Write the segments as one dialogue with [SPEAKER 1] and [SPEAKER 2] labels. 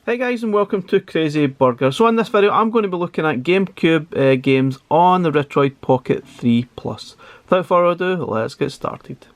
[SPEAKER 1] Hey guys, and welcome to Crazy Burger. So in this video I'm going to be looking at GameCube games on the Retroid Pocket 3 Plus. Without further ado, let's get started.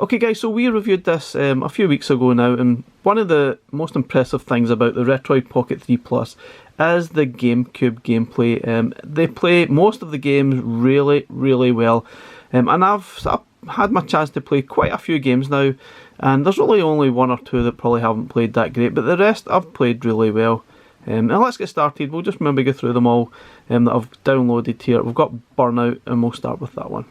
[SPEAKER 1] Okay guys, so we reviewed this a few weeks ago now, and one of the most impressive things about the Retroid Pocket 3 Plus is the GameCube gameplay. They play most of the games really well, and I've had my chance to play quite a few games now, and there's really only one or two that probably haven't played that great, but the rest I've played really well. Now let's get started. We'll just maybe go through them all that I've downloaded here. We've got Burnout, and we'll start with that one.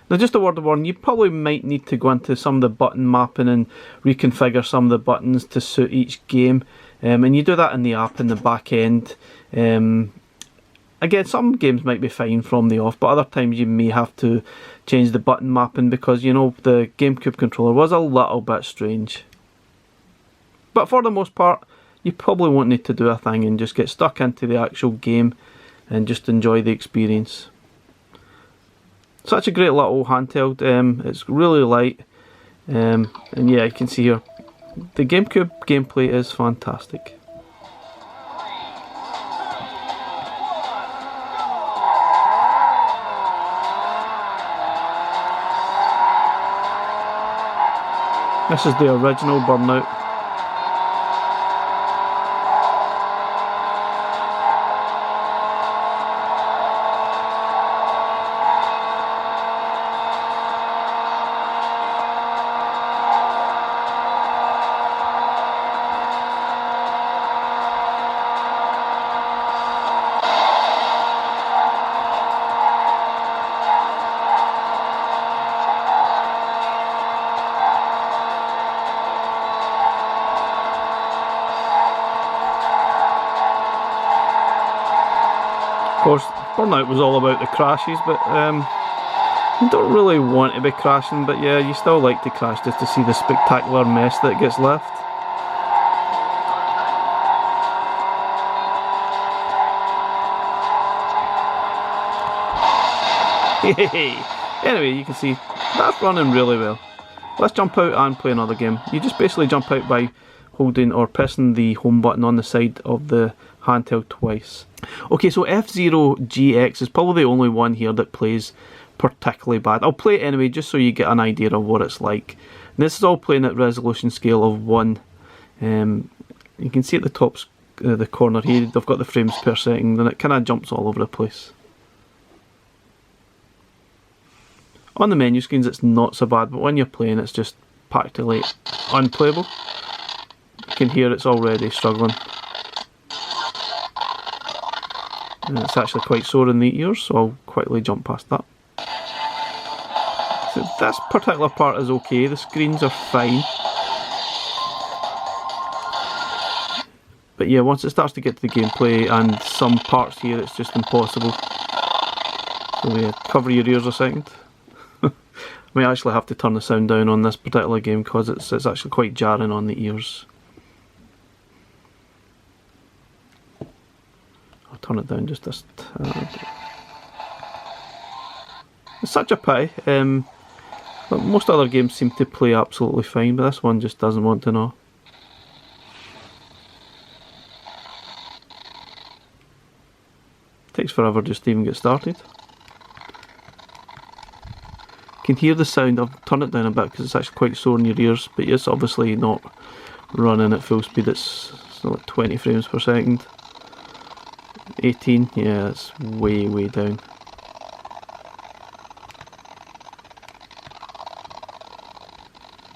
[SPEAKER 1] Now just a word of warning, you probably might need to go into some of the button mapping and reconfigure some of the buttons to suit each game, and you do that in the app in the back end. Again, some games might be fine from the off, but other times you may have to change the button mapping because, you know, the GameCube controller was a little bit strange. But for the most part, you probably won't need to do a thing and just get stuck into the actual game and just enjoy the experience. Such a great little handheld, it's really light, and yeah, you can see here, the GameCube gameplay is fantastic. This is the original Burnout. Of course, Burnout was all about the crashes, but you don't really want to be crashing, but yeah, you still like to crash just to see the spectacular mess that gets left. Anyway, you can see that's running really well. Let's jump out and play another game. You just basically jump out by holding or pressing the home button on the side of the handheld twice. Okay, so F-Zero GX is probably the only one here that plays particularly bad. I'll play it anyway just so you get an idea of what it's like. And this is all playing at resolution scale of 1. You can see at the top the corner here, they've got the frames per second, and it kind of jumps all over the place. On the menu screens it's not so bad, but when you're playing it's just practically unplayable. You can hear it's already struggling. And it's actually quite sore in the ears, so I'll quickly jump past that. So this particular part is okay, the screens are fine. But yeah, once it starts to get to the gameplay and some parts here, it's just impossible. So yeah, cover your ears a second. I may actually have to turn the sound down on this particular game because it's actually quite jarring on the ears. I'll turn it down just a tad. It's such a pity. But most other games seem to play absolutely fine, but this one just doesn't want to know. Takes forever just to even get started. You can hear the sound. I've turned it down a bit because it's actually quite sore in your ears, but it's obviously not running at full speed. It's like 20 frames per second. 18, yeah, it's way down.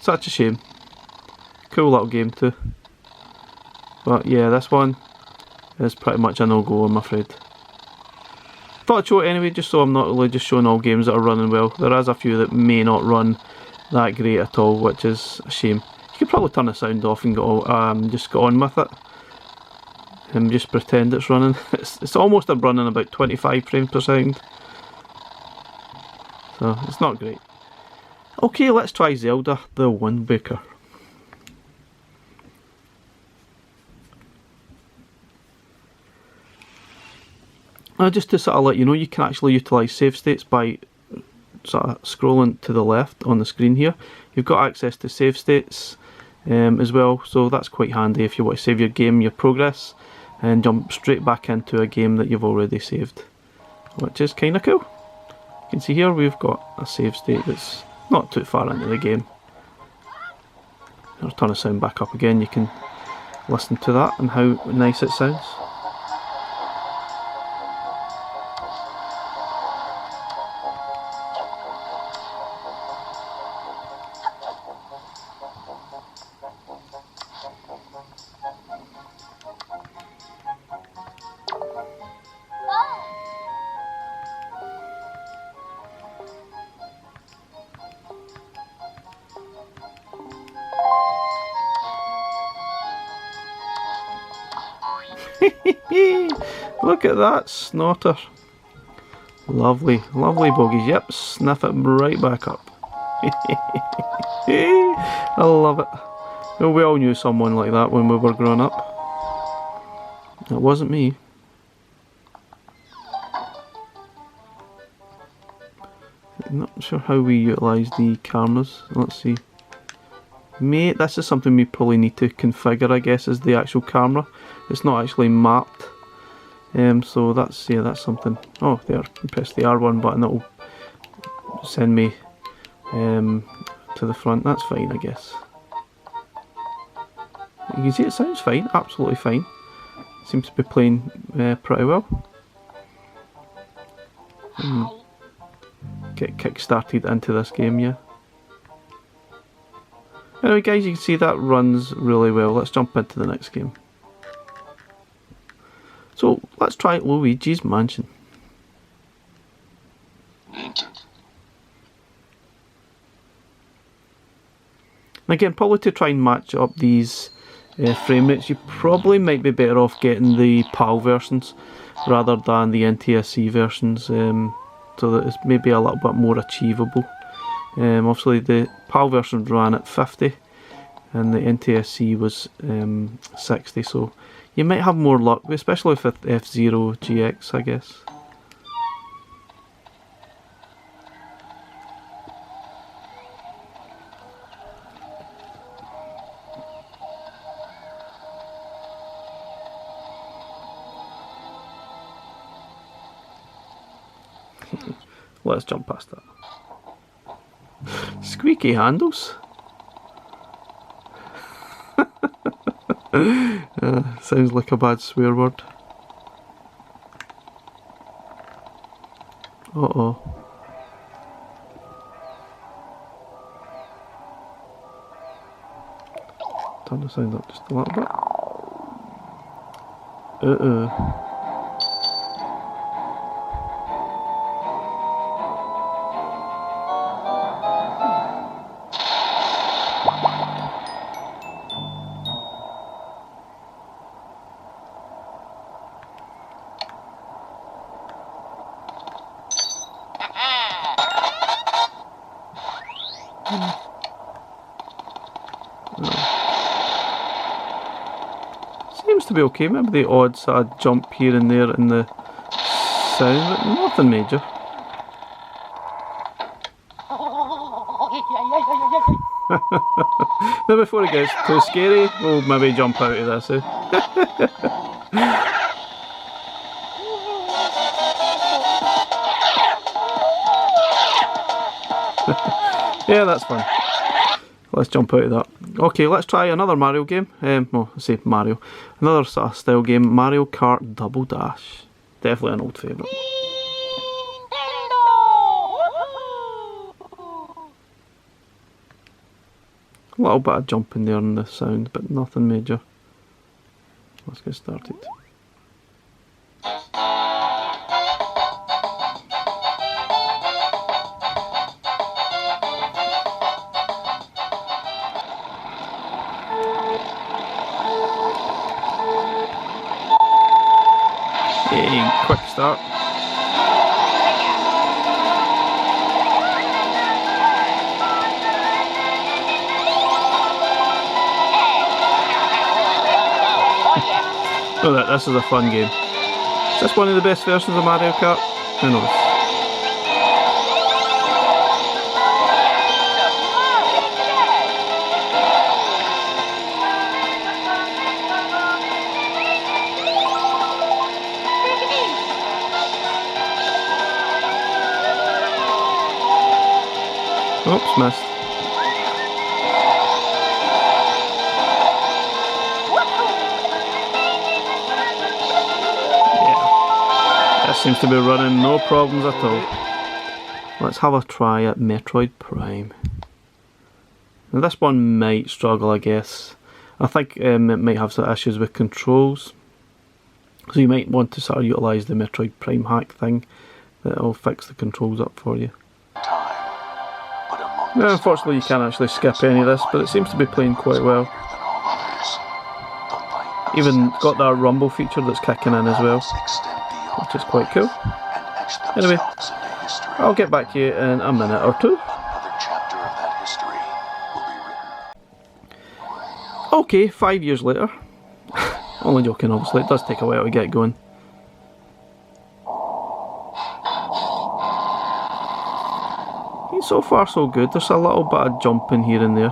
[SPEAKER 1] Such a shame. Cool little game too. But yeah, this one is pretty much a no-go, I'm afraid. Thought I'd show it anyway, just so I'm not really just showing all games that are running well. There is a few that may not run that great at all, which is a shame. You could probably turn the sound off and go, just get on with it. and just pretend it's running. It's almost running about 25 frames per second. So it's not great. Okay, let's try Zelda The Windbreaker. Just to sort of let you know, you can actually utilise save states by sort of scrolling to the left on the screen here. You've got access to save states as well, so that's quite handy if you want to save your game, your progress, and jump straight back into a game that you've already saved, which is kind of cool. You can see here we've got a save state that's not too far into the game. I'll turn the sound back up again, you can listen to that and how nice it sounds. Look at that snorter. Lovely, lovely bogies. Yep, sniff it right back up. I love it. Well, we all knew someone like that when we were growing up. It wasn't me. I'm not sure how we utilise the cameras. Let's see. Mate, this is something we probably need to configure, I guess, is the actual camera. It's not actually mapped. So that's something. Oh, there, press the R1 button, it'll send me to the front. That's fine, I guess. You can see it sounds fine, absolutely fine. Seems to be playing pretty well. Get kick-started into this game, yeah. Anyway guys, you can see that runs really well. Let's jump into the next game. So let's try Luigi's Mansion. And again, probably to try and match up these frame rates, you probably might be better off getting the PAL versions rather than the NTSC versions, so that it's maybe a little bit more achievable. Obviously the PAL version ran at 50 and the NTSC was 60, so you might have more luck, especially with F-Zero GX, I guess. Let's jump past that. Squeaky handles. Sounds like a bad swear word. Uh-oh. Turn the sound up just a little bit. Uh-oh. Seems to be okay, maybe the odd sort of jump here and there in the sound, but nothing major. Now before it gets too scary, we'll maybe jump out of this, eh? Yeah, that's fun. Let's jump out of that. Okay, let's try another Mario game. Well, I say Mario. Another sort of style game, Mario Kart Double Dash. Definitely an old favourite. A little bit of jumping there in the sound, but nothing major. Let's get started. Hey, quick start. Oh, this is a fun game. Is this one of the best versions of Mario Kart? Who knows? Oops, missed. Seems to be running no problems at all. Let's have a try at Metroid Prime. Now this one might struggle, I guess. I think it might have some issues with controls, so you might want to sort of utilise the Metroid Prime hack thing that'll fix the controls up for you. Now, unfortunately you can't actually skip any of this, but it seems to be playing quite well. Even got that rumble feature that's kicking in as well, which is quite cool. Anyway, I'll get back to you in a minute or two. Okay, 5 years later. Only joking, obviously, it does take a while to get going. So far so good, there's a little bit of jumping here and there.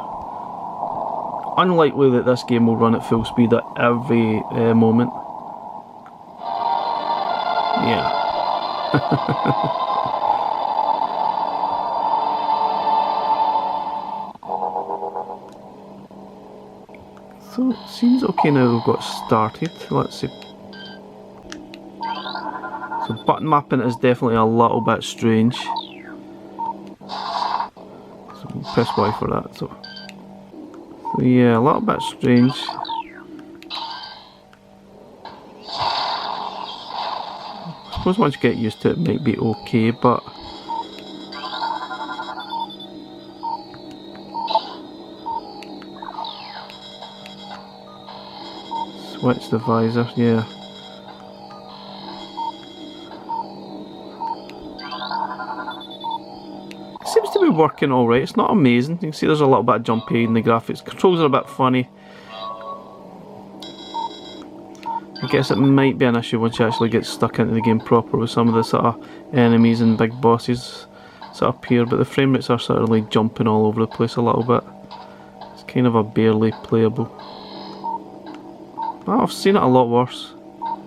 [SPEAKER 1] Unlikely that this game will run at full speed at every moment. Yeah. So it seems okay now we've got started. Let's see. So button mapping is definitely a little bit strange. So we'll press Y for that. So yeah, a little bit strange. I suppose once you get used to it, it might be okay, but switch the visor, yeah. It seems to be working alright, it's not amazing. You can see there's a little bit of jumpy in the graphics. Controls are a bit funny. I guess it might be an issue once you actually get stuck into the game proper with some of the sort of enemies and big bosses sort of appear, but the frame rates are sort of like jumping all over the place a little bit. It's kind of a barely playable. Well, I've seen it a lot worse,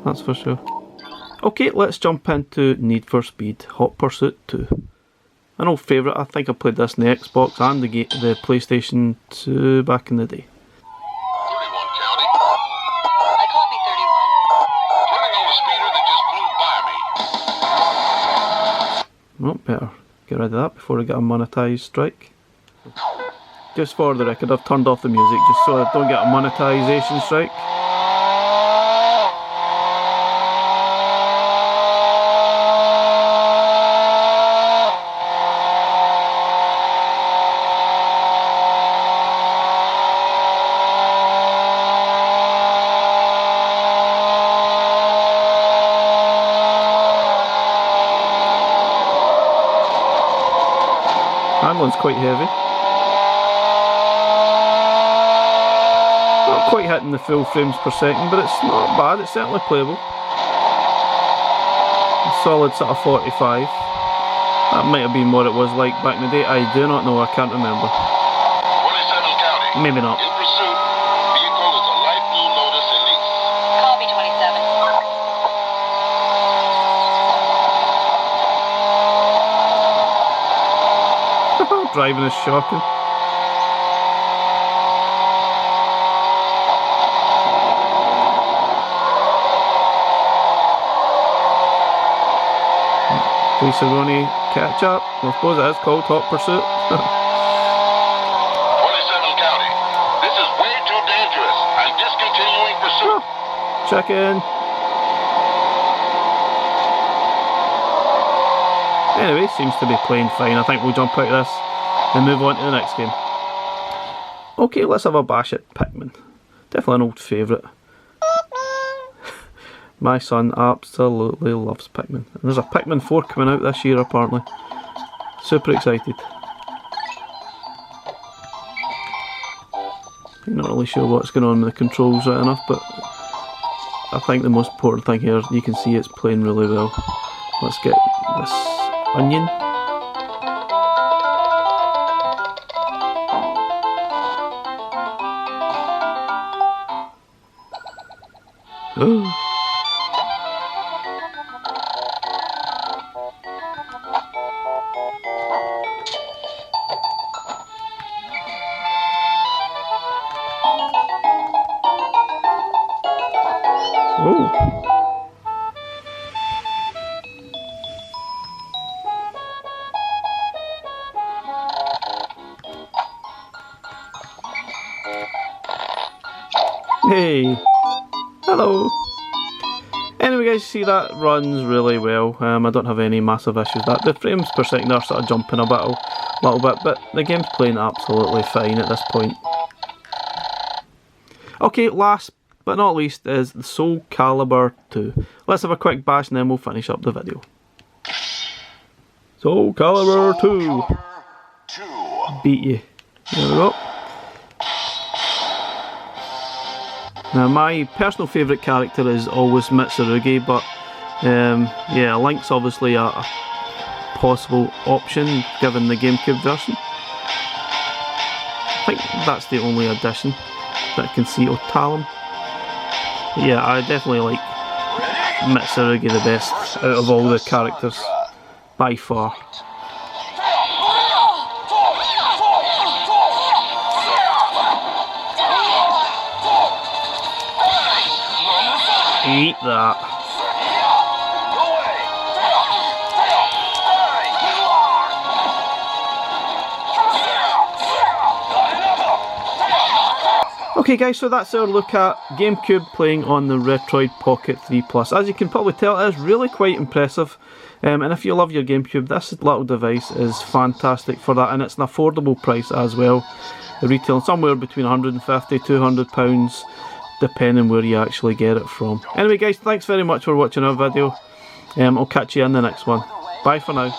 [SPEAKER 1] that's for sure. Okay, let's jump into Need for Speed Hot Pursuit 2. An old favourite. I think I played this on the Xbox and the PlayStation 2 back in the day.
[SPEAKER 2] 31 County. I copy 31. Turning on the speeder that just flew by me.
[SPEAKER 1] Well, better get rid of that before I get a monetised strike. Just for the record, I've turned off the music just so I don't get a monetisation strike. Handling's quite heavy. Not quite hitting the full frames per second, but it's not bad, it's certainly playable. A solid sort of 45. That might have been what it was like back in the day, I do not know, I can't remember.
[SPEAKER 2] 27 County.
[SPEAKER 1] Maybe not.
[SPEAKER 2] In pursuit. Vehicle is a light blue Lotus Elise. Copy 27.
[SPEAKER 1] Driving is shocking. Police are running, catch up. I suppose it is called Hot Pursuit.
[SPEAKER 2] 27 County. This is way too dangerous. I'm discontinuing pursuit.
[SPEAKER 1] Check in. Anyway, seems to be playing fine. I think we'll jump out of this and move on to the next game. Okay, let's have a bash at PacMan. Definitely an old favourite. My son absolutely loves Pikmin. And there's a Pikmin 4 coming out this year apparently. Super excited. I'm not really sure what's going on with the controls right enough, but I think the most important thing here, you can see it's playing really well. Let's get this onion. Oh. Hey, hello. Anyway guys, see that runs really well. I don't have any massive issues with that. The frames per second are sort of jumping a little bit, but the game's playing absolutely fine at this point. Okay, last but not least is the Soul Calibur 2. Let's have a quick bash and then we'll finish up the video. Soul Calibur 2. Beat you. There we go. Now my personal favourite character is always Mitsurugi, but yeah, Link's obviously a possible option given the Gamecube version. I think that's the only addition that I can see Otalum. But yeah, I definitely like Mitsurugi the best out of all the characters, by far. Eat that. Okay guys, so that's our look at Gamecube playing on the Retroid Pocket 3 Plus. As you can probably tell, it is really quite impressive. And if you love your Gamecube, this little device is fantastic for that, and it's an affordable price as well. The retail somewhere between £150 £200, depending where you actually get it from. Anyway guys, thanks very much for watching our video. I'll catch you in the next one. Bye for now.